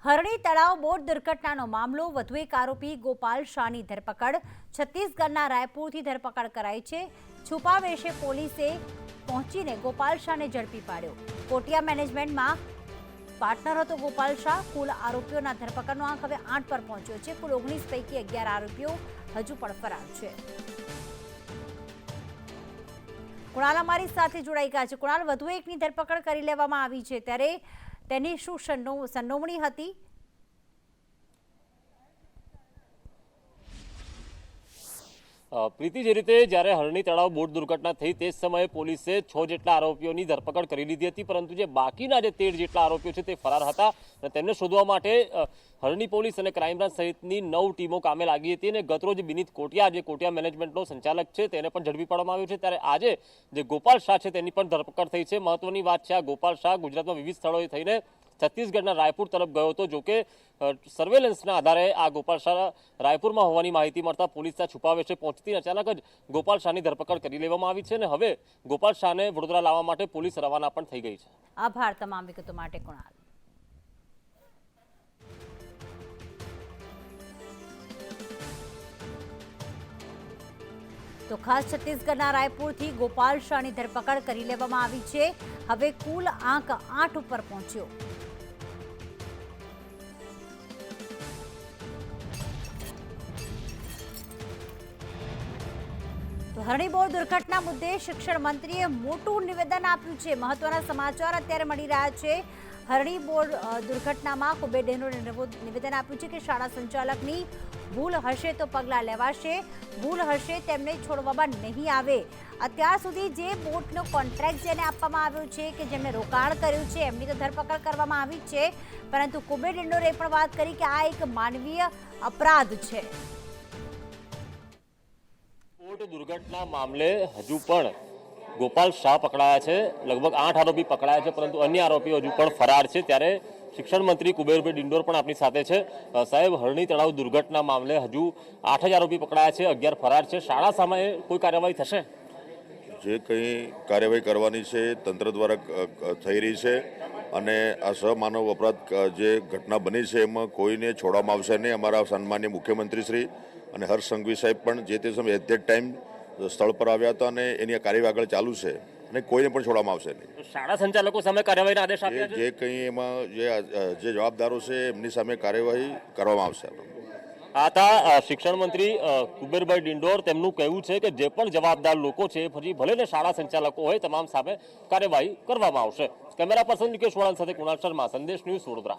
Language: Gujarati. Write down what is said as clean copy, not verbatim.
હરણી તળાવ બોટ દુર્ઘટનાનો મામલો, વધુ એક આરોપી ગોપાલ શાહની ધરપકડ। છત્તીસગઢના રાયપુરથી ધરપકડ કરાઈ છે। છુપા વેશે પોલીસે પહોંચીને ગોપાલ શાહને ઝડપી પાડ્યો। કોટિયા મેનેજમેન્ટમાં પાર્ટનર હતો ગોપાલ શાહ। કુલ આરોપીઓના ધરપકડનો આંક હવે 8 પર પહોંચ્યો છે। કુલ 19 પૈકી 11 આરોપીઓ હજુ પણ ફરાર છે। કુણાલ અમારી સાથે જોડાઈ ગયા છે। કુણાલ, વધુ એકની ધરપકડ કરી લેવામાં આવી છે, ત્યારે તેની શું સંડોવણી હતી? પ્રીતિ, જે રીતે જ્યારે હરણી તળાવ બોટ દુર્ઘટના થઈ તે સમયે પોલીસે 6 જેટલા આરોપીઓની ધરપકડ કરી લીધી હતી, પરંતુ જે બાકીના જે 13 જેટલા આરોપીઓ છે તે ફરાર હતા અને તેમને શોધવા માટે હરણી પોલીસ અને ક્રાઇમ બ્રાન્ચ સહિતની 9 ટીમો કામે લાગી હતી અને ગતરોજ વિનીત કોટિયા, જે કોટિયા મેનેજમેન્ટનો સંચાલક છે, તેને પણ ઝડપી પાડવામાં આવ્યો છે। ત્યારે આજે જે ગોપાલ શાહ છે તેની પણ ધરપકડ થઈ છે। મહત્વની વાત છે, આ ગોપાલ શાહ ગુજરાતમાં વિવિધ સ્થળોએ થઈને છત્તીસગઢના રાયપુર તરફ ગયો હતો। જોકે સર્વેલન્સના આધારે આ ગોપાલ શાહ રાયપુરમાં હોવાની માહિતી મળતા પોલીસના છુપાવેશે પહોંચતી અચાનક જ ગોપાલ શાહની ધરપકડ કરી લેવામાં આવી છે અને હવે ગોપાલ શાહને વડોદરા લાવવા માટે પોલીસ રવાના પણ થઈ ગઈ છે। આભાર તમામ વિગતો માટે, કુણાલ। તો ખાસ છત્તીસગઢના રાયપુરથી ગોપાલ શાહની ધરપકડ કરી લેવામાં આવી છે। હવે કુલ આંક 8 ઉપર પહોંચ્યો। તો હરણી બોટ દુર્ઘટના મુદ્દે શિક્ષણ મંત્રીએ મોટું નિવેદન આપ્યું છે। મહત્વના સમાચાર અત્યારે મળી રહ્યા છે। હરણી બોટ દુર્ઘટનામાં કુબેર ડેનોરે નિવેદન આપ્યું છે કે શાળા સંચાલકની ભૂલ હશે તો પગલાં લેવાશે, ભૂલ હશે તેમને છોડવામાં નહીં આવે। અત્યાર સુધી જે બોટનો કોન્ટ્રાક્ટ જેને આપવામાં આવ્યો છે કે જેમને રોકાણ કર્યું છે એમની તો ધરપકડ કરવામાં આવી છે, પરંતુ કુબેર ડેનોરે પણ વાત કરી કે આ એક માનવીય અપરાધ છે। બોટ દુર્ઘટના મામલે હજુ પણ ગોપાલ શાહ પકડાયા છે। લગભગ 8 આરોપી પકડાયા છે, પરંતુ અન્ય આરોપીઓ હજુ પણ ફરાર છે। ત્યારે શિક્ષણ મંત્રી કુબેરભાઈ ડિંડોર પણ આપણી સાથે છે। સાહેબ, હરણી તળાવ દુર્ઘટના મામલે હજુ 8 જ આરોપી પકડાયા છે, 11 ફરાર છે। શાળા સામે કોઈ કાર્યવાહી થશે? જે કંઈ કાર્યવાહી કરવાની છે તંત્ર દ્વારા થઈ રહી છે અને આ સહમાનવ અપરાધ જે ઘટના બની છે એમાં કોઈને છોડવામાં આવશે નહીં। અમારા સન્માનીય મુખ્યમંત્રી શ્રી અને હર્ષ સંઘવી સાહેબ પણ જે તે સમયે એટ ધેટ ટાઈમ સ્થળ પર આવ્યા હતા અને એની કાર્યવાહી આગળ ચાલુ છે અને કોઈને પણ છોડવામાં આવશે નહીં। શાળા સંચાલકો સામે કાર્યવાહીના આદેશ આપ્યા છે? જે કંઈ એમાં જે જવાબદારો છે એમની સામે કાર્યવાહી કરવામાં આવશે। આ હતા શિક્ષણ મંત્રી કુબેરભાઈ ડિંડોર। તેમનું કહેવું છે કે જે પણ જવાબદાર લોકો છે પછી ભલે ને શાળા સંચાલકો હોય, તમામ સામે કાર્યવાહી કરવામાં આવશે। કેમેરા પર્સન નિકેશ વાળા સાથે કુણાલ શર્મા, સંદેશ ન્યૂઝ, વડોદરા।